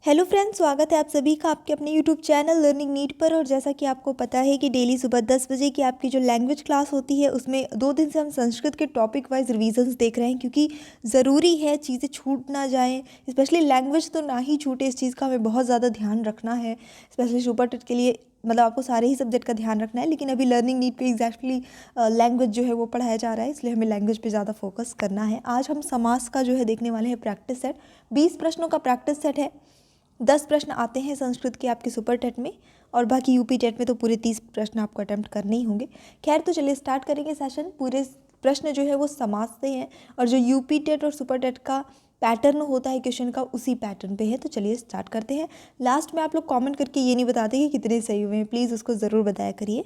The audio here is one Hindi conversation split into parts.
हेलो फ्रेंड्स, स्वागत है आप सभी का आपके अपने यूट्यूब चैनल लर्निंग नीट पर। और जैसा कि आपको पता है कि डेली सुबह 10 बजे की आपकी जो लैंग्वेज क्लास होती है उसमें 2 दिन से हम संस्कृत के टॉपिक वाइज रिवीजन्स देख रहे हैं, क्योंकि ज़रूरी है चीज़ें छूट ना जाएं। स्पेशली लैंग्वेज तो ना ही छूटे, इस चीज़ का हमें बहुत ज़्यादा ध्यान रखना है। स्पेशली सुपर टेट के लिए मतलब आपको सारे ही सब्जेक्ट का ध्यान रखना है, लेकिन अभी लर्निंग नीट पे एग्जैक्टली लैंग्वेज जो है वो पढ़ाया जा रहा है, इसलिए हमें लैंग्वेज पे ज़्यादा फोकस करना है। आज हम समास का जो है देखने वाले हैं प्रैक्टिस सेट। 20 प्रश्नों का प्रैक्टिस सेट है। 10 प्रश्न आते हैं संस्कृत के आपके सुपर टेट में, और बाकी यूपी टेट में तो पूरे 30 प्रश्न आपको अटेम्प्ट करने ही होंगे। खैर, तो चलिए स्टार्ट करेंगे सेशन। पूरे प्रश्न जो है वो समास से हैं, और जो यूपी टेट और सुपर टेट का पैटर्न होता है क्वेश्चन का, उसी पैटर्न पे है। तो चलिए स्टार्ट करते हैं। लास्ट में आप लोग कमेंट करके ये नहीं बताते कि कितने सही हुए हैं, प्लीज़ उसको ज़रूर बताया करिए।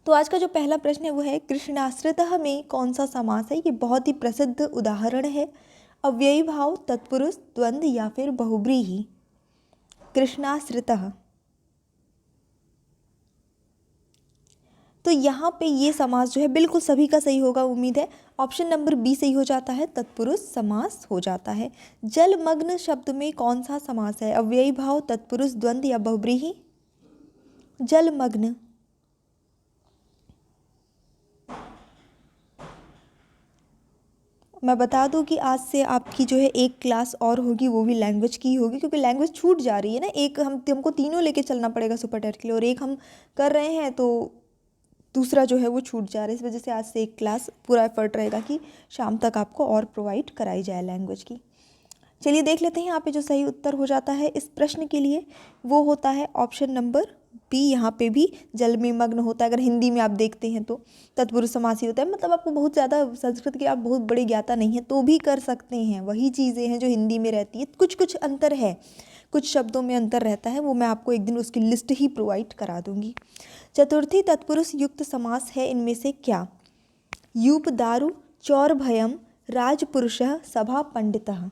तो आज का जो पहला प्रश्न है वो है, कृष्णाश्रितः में कौन सा समास है। ये बहुत ही प्रसिद्ध उदाहरण है। अव्ययी भाव, तत्पुरुष, द्वंद्व या फिर बहुब्रीहि। कृष्णाश्रितः। तो यहाँ पे ये समास जो है बिल्कुल सभी का सही होगा, उम्मीद है। ऑप्शन नंबर बी सही हो जाता है, तत्पुरुष समास हो जाता है। जलमग्न शब्द में कौन सा समास है। अव्ययी भाव, तत्पुरुष, द्वंद्व या बहुब्रीहि। जलमग्न। मैं बता दूं कि आज से आपकी जो है एक क्लास और होगी, वो भी लैंग्वेज की होगी, क्योंकि लैंग्वेज छूट जा रही है ना। एक हमको तीनों लेके चलना पड़ेगा सुपर टेट के लिए, और एक हम कर रहे हैं तो दूसरा जो है वो छूट जा रहा है। इस वजह से आज से एक क्लास पूरा एफर्ट रहेगा कि शाम तक आपको और प्रोवाइड कराई जाए लैंग्वेज की। चलिए देख लेते हैं यहाँ पे जो सही उत्तर हो जाता है इस प्रश्न के लिए, वो होता है ऑप्शन नंबर बी। यहाँ पे भी जल में मग्न होता है। अगर हिंदी में आप देखते हैं तो तत्पुरुष समास ही होता है। मतलब आपको बहुत ज़्यादा संस्कृत के आप बहुत बड़े ज्ञाता नहीं है तो भी कर सकते हैं, वही चीज़ें हैं जो हिंदी में रहती है। कुछ कुछ अंतर है, कुछ शब्दों में अंतर रहता है, वो मैं आपको एक दिन उसकी लिस्ट ही प्रोवाइड करा दूंगी। चतुर्थी तत्पुरुष युक्त समास है इनमें से क्या। यूप दारु, चौर भयम, राजपुरुषः, सभा पंडितः।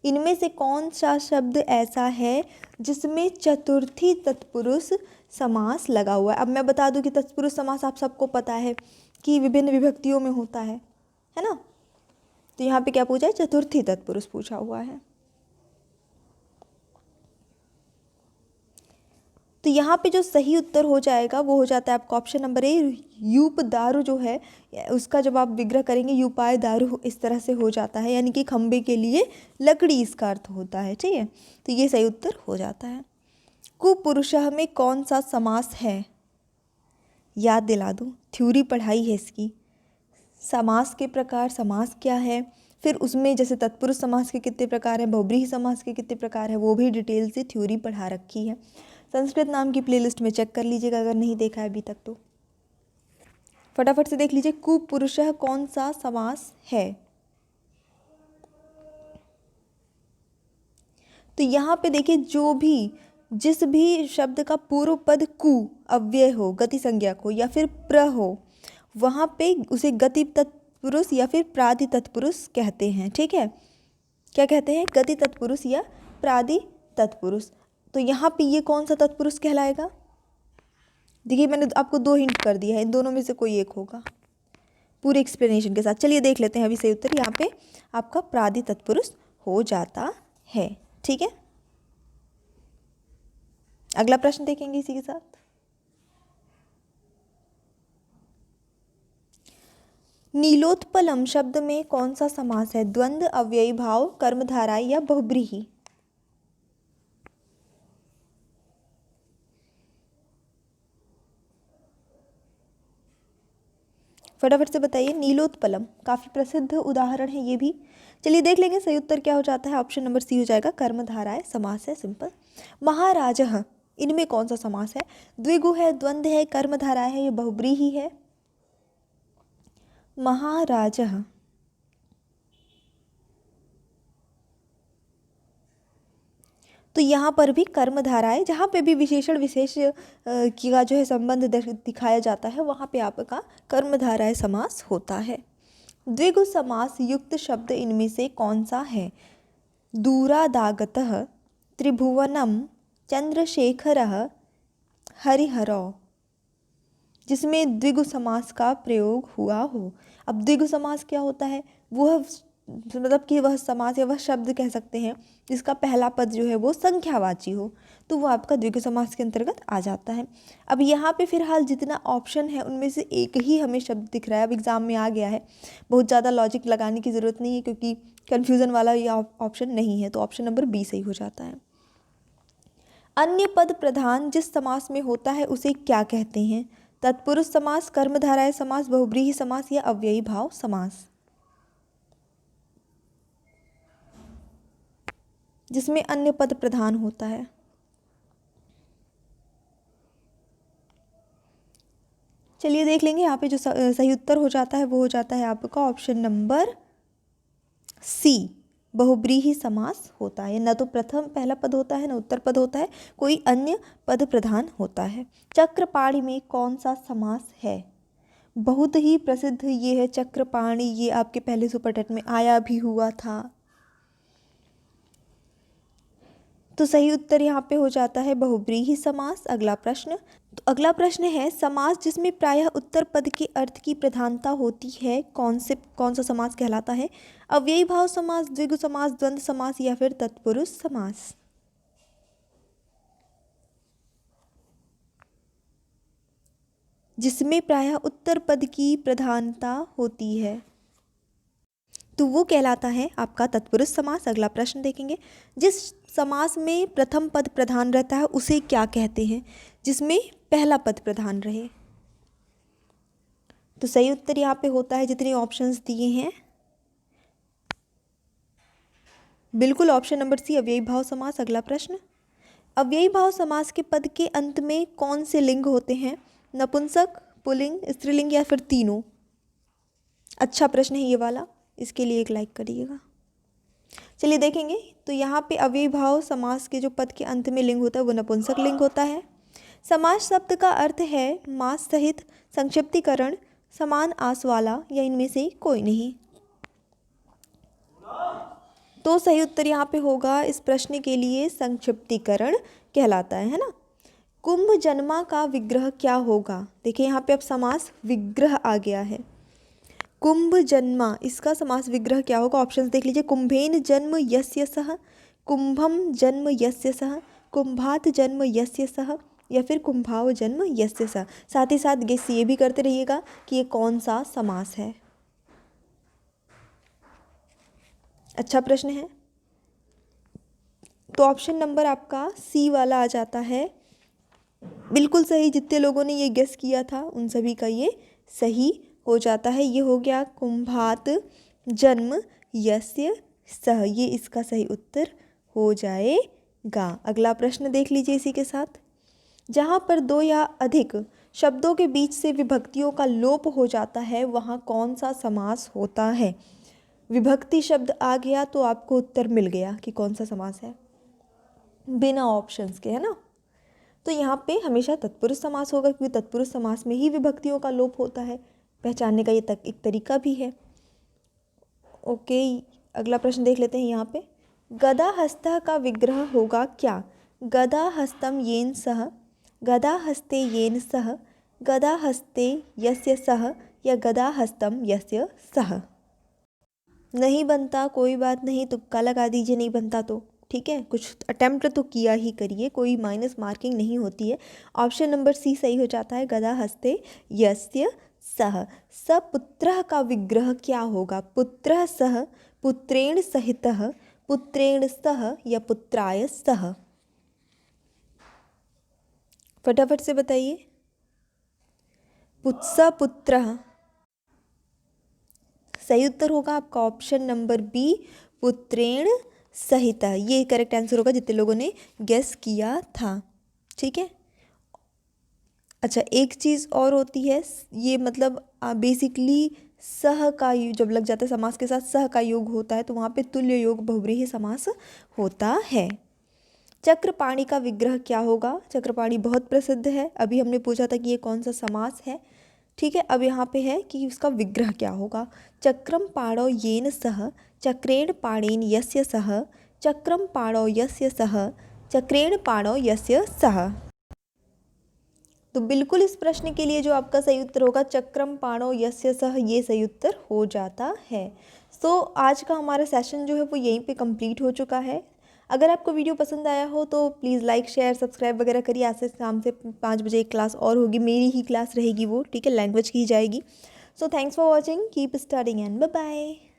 इनमें से कौन सा शब्द ऐसा है जिसमें चतुर्थी तत्पुरुष समास लगा हुआ है। अब मैं बता दूं कि तत्पुरुष समास आप सबको पता है कि विभिन्न विभक्तियों में होता है ना। तो यहाँ पे क्या पूछा है, चतुर्थी तत्पुरुष पूछा हुआ है। तो यहाँ पे जो सही उत्तर हो जाएगा वो हो जाता है आपका ऑप्शन नंबर ए। यूप दारू जो है उसका जब आप विग्रह करेंगे, यूपाय दारू इस तरह से हो जाता है, यानी कि खंबे के लिए लकड़ी इसका अर्थ होता है। ठीक है, तो ये सही उत्तर हो जाता है। कुपुरुषः में कौन सा समास है। याद दिला दूँ, थ्योरी पढ़ाई है इसकी। समास के प्रकार, समास क्या है, फिर उसमें जैसे तत्पुरुष समास के कितने प्रकार हैं, बहुब्रीहि समास के कितने प्रकार हैं, वो भी डिटेल से थ्योरी पढ़ा रखी है। संस्कृत नाम की प्लेलिस्ट में चेक कर लीजिएगा अगर नहीं देखा है अभी तक तो। फटाफट से देख लीजिए, कुपुरुषः कौन सा समास है। तो यहाँ पे देखिए, जिस भी शब्द का पूर्व पद कु अव्यय हो, गति संज्ञक हो या फिर प्र हो, वहाँ पे उसे गति तत्पुरुष या फिर प्रादि तत्पुरुष कहते हैं। ठीक है, क्या कहते हैं, गति तत्पुरुष या प्रादि तत्पुरुष। तो यहाँ पे ये कौन सा तत्पुरुष कहलाएगा। देखिए, मैंने आपको 2 हिंट कर दिया है, इन दोनों में से कोई एक होगा पूरे एक्सप्लेनेशन के साथ। चलिए देख लेते हैं अभी सही उत्तर। यहाँ पे आपका प्रादि तत्पुरुष हो जाता है। ठीक है, अगला प्रश्न देखेंगे इसी के साथ। नीलोत्पलम शब्द में कौन सा समास है। द्वंद्व, अव्ययी भाव, कर्मधारय या बहुब्रीहि। फटाफट से बताइए। नीलोत्पलम काफी प्रसिद्ध उदाहरण है ये भी। चलिए देख लेंगे सही उत्तर क्या हो जाता है। ऑप्शन नंबर सी हो जाएगा, कर्मधारय समास है, सिंपल। महाराजः, इनमें कौन सा समास है। द्विगु है, द्वंद्व है, कर्मधारय है, ये बहुब्रीहि है। महाराजः। तो यहाँ पर भी कर्मधारय, जहाँ पे भी विशेषण विशेष का जो है संबंध दिखाया जाता है, वहाँ पे आपका कर्मधारय समास होता है। द्विगु समास युक्त शब्द इनमें से कौन सा है। दूरादागतः, त्रिभुवनम, चंद्रशेखरः, हरिहरौ। जिसमें द्विगु समास का प्रयोग हुआ हो। अब द्विगु समास क्या होता है, वह मतलब कि वह समास या वह शब्द कह सकते हैं जिसका पहला पद जो है वो संख्यावाची हो, तो वो आपका द्विगु समास के अंतर्गत आ जाता है। अब यहाँ पे फिलहाल जितना ऑप्शन है उनमें से एक ही हमें शब्द दिख रहा है, अब एग्ज़ाम में आ गया है, बहुत ज़्यादा लॉजिक लगाने की ज़रूरत नहीं है क्योंकि कन्फ्यूज़न वाला ये ऑप्शन नहीं है, तो ऑप्शन नंबर बी सही हो जाता है। अन्य पद प्रधान जिस समास में होता है उसे क्या कहते हैं? तत्पुरुष समास, कर्मधारय समास, बहुब्रीहि समास या अव्ययी भाव समास। जिसमें अन्य पद प्रधान होता है। चलिए देख लेंगे, यहाँ पे जो सही उत्तर हो जाता है वो हो जाता है आपका ऑप्शन नंबर सी, बहुब्रीहि समास होता है। न तो प्रथम पहला पद होता है, न उत्तर पद होता है, कोई अन्य पद प्रधान होता है। चक्रपाणी में कौन सा समास है? बहुत ही प्रसिद्ध ये है चक्रपाणी, ये आपके पहले सुपर टेट में आया भी हुआ था। तो सही उत्तर यहाँ पे हो जाता है बहुब्रीहि समास। अगला प्रश्न, तो अगला प्रश्न है समास जिसमें प्रायः उत्तर पद के अर्थ की प्रधानता होती है कौन सा समास कहलाता है? अव्ययी भाव समास, द्विगु समास, द्वंद्व समास या फिर तत्पुरुष समास। जिसमें प्रायः उत्तर पद की प्रधानता होती है तो वो कहलाता है आपका तत्पुरुष समास। अगला प्रश्न देखेंगे, जिस समास में प्रथम पद प्रधान रहता है उसे क्या कहते हैं? जिसमें पहला पद प्रधान रहे। तो सही उत्तर यहाँ पे होता है जितने ऑप्शंस दिए हैं, बिल्कुल ऑप्शन नंबर सी, अव्ययी भाव समास। अगला प्रश्न, अव्ययी भाव समास के पद के अंत में कौन से लिंग होते हैं? नपुंसक, पुल्लिंग, स्त्रीलिंग या फिर तीनों? अच्छा प्रश्न है ये वाला, इसके लिए एक लाइक करिएगा। चलिए देखेंगे, तो यहाँ पे अव्ययी भाव समास के जो पद के अंत में लिंग होता है वो नपुंसक लिंग होता है। समास शब्द का अर्थ है मास सहित, संक्षिप्तीकरण, समान आस वाला या इनमें से कोई नहीं। तो सही उत्तर यहाँ पे होगा इस प्रश्न के लिए संक्षिप्तीकरण कहलाता है ना। कुंभ जन्मा का विग्रह क्या होगा? देखिए यहाँ पे अब समास विग्रह आ गया है। कुंभ जन्मा, इसका समास विग्रह क्या होगा? ऑप्शंस देख लीजिए, कुंभेन जन्म यस्य सह, कुंभम जन्म यस्य सह, कुंभात जन्म यस्य सह या फिर कुंभाव जन्म यस्य सह। साथ ही साथ गेस ये भी करते रहिएगा कि ये कौन सा समास है। अच्छा प्रश्न है, तो ऑप्शन नंबर आपका सी वाला आ जाता है बिल्कुल सही। जितने लोगों ने ये गेस किया था उन सभी का ये सही हो जाता है। ये हो गया कुंभात जन्म यस्य सह, ये इसका सही उत्तर हो जाएगा। अगला प्रश्न देख लीजिए इसी के साथ, जहाँ पर दो या अधिक शब्दों के बीच से विभक्तियों का लोप हो जाता है वहाँ कौन सा समास होता है? विभक्ति शब्द आ गया तो आपको उत्तर मिल गया कि कौन सा समास है बिना ऑप्शंस के, है ना। तो यहाँ पे हमेशा तत्पुरुष समास होगा क्योंकि तत्पुरुष समास में ही विभक्तियों का लोप होता है। पहचानने का ये एक तरीका भी है। ओके, अगला प्रश्न देख लेते हैं यहाँ पे, गदा हस्तः का विग्रह होगा क्या? गदा हस्तम येन सह, गदा हस्ते येन सह, गदा हस्ते यस्य सह या गदा हस्तम यस्य सह। नहीं बनता कोई बात नहीं, तुक्का लगा दीजिए, नहीं बनता तो ठीक है, कुछ अटेम्प्ट तो किया ही करिए, कोई माइनस मार्किंग नहीं होती है। ऑप्शन नंबर सी सही हो जाता है, गदा हस्ते यस्य सह। सपुत्रः का विग्रह क्या होगा? पुत्रः सह, पुत्रेण सहितः, पुत्रेण सह या पुत्राय सह। फटाफट से बताइए। सपुत्रः, सही उत्तर होगा आपका ऑप्शन नंबर बी, पुत्रेण सहित। ये करेक्ट आंसर होगा जितने लोगों ने गेस किया था, ठीक है। अच्छा, एक चीज़ और होती है, ये मतलब बेसिकली सह का जब लग जाता है समास के साथ सह का योग होता है तो वहाँ पे तुल्य योग बहुब्रीहि समास होता है। चक्रपाणी का विग्रह क्या होगा? चक्रपाणी बहुत प्रसिद्ध है, अभी हमने पूछा था कि ये कौन सा समास है, ठीक है। अब यहाँ पे है कि उसका विग्रह क्या होगा। चक्रम पाणौ येन सह, चक्रेण पाणेन यस्य सह, चक्रम पाणौ यस्य सह, चक्रेण पाणौ यस्य सह। तो बिल्कुल इस प्रश्न के लिए जो आपका सही उत्तर होगा चक्रम पाणौ यस्य सह, ये सही उत्तर हो जाता है। सो आज का हमारा सेशन जो है वो यहीं पे कंप्लीट हो चुका है। अगर आपको वीडियो पसंद आया हो तो प्लीज़ लाइक शेयर सब्सक्राइब वगैरह करिए। आज से शाम से 5 बजे एक क्लास और होगी, मेरी ही क्लास रहेगी वो, ठीक है, लैंग्वेज की जाएगी। So thanks for watching, keep studying and bye bye.